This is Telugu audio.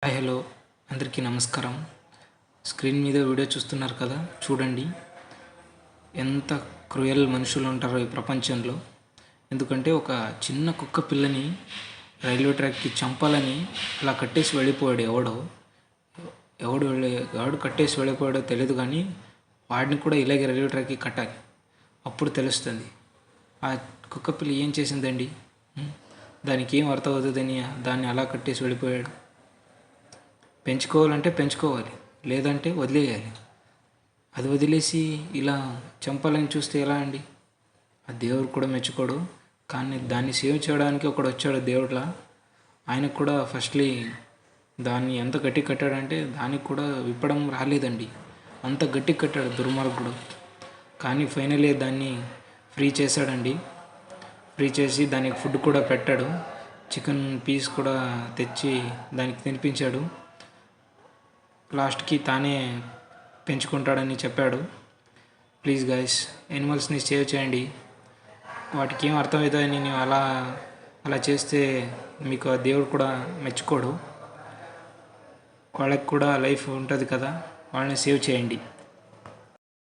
హాయ్ హలో అందరికీ నమస్కారం. స్క్రీన్ మీద వీడియో చూస్తున్నారు కదా, చూడండి ఎంత క్రూయల్ మనుషులు ఉంటారో ఈ ప్రపంచంలో. ఎందుకంటే ఒక చిన్న కుక్క పిల్లని రైల్వే ట్రాక్కి చంపాలని అలా కట్టేసి వెళ్ళిపోయాడు. ఎవడు కట్టేసి వెళ్ళిపోయాడో తెలియదు, కానీ వాడిని కూడా ఇలాగే రైల్వే ట్రాక్కి కట్టాలి. అప్పుడు తెలుస్తుంది ఆ కుక్క పిల్ల ఏం చేసిందండి. దానికి ఏం అర్థం అవుతుందని దాన్ని అలా కట్టేసి వెళ్ళిపోయాడు. పెంచుకోవాలంటే పెంచుకోవాలి, లేదంటే వదిలేయాలి. అది వదిలేసి ఇలా చంపాలని చూస్తే ఎలా అండి? ఆ దేవుడు కూడా మెచ్చుకోడు. కానీ దాన్ని సేవ్ చేయడానికి ఒకడు వచ్చాడు దేవుడిలా. ఆయనకు కూడా ఫస్ట్లీ దాన్ని ఎంత గట్టి కట్టాడంటే దానికి కూడా విప్పడం రాలేదండి. అంత గట్టి కట్టాడు దుర్మార్గుడు. కానీ ఫైనలీ దాన్ని ఫ్రీ చేశాడండి. ఫ్రీ చేసి దానికి ఫుడ్ కూడా పెట్టాడు. చికెన్ పీస్ కూడా తెచ్చి దానికి తినిపించాడు. లాస్ట్కి తానే పెంచుకుంటాడని చెప్పాడు. ప్లీజ్ గైస్, యానిమల్స్ని సేవ్ చేయండి. వాటికి ఏం అర్థమవుతుందని నేను అలా చేస్తే మీకు ఆ దేవుడు కూడా మెచ్చుకోడు. వాళ్ళకి కూడా లైఫ్ ఉంటుంది కదా, వాళ్ళని సేవ్ చేయండి.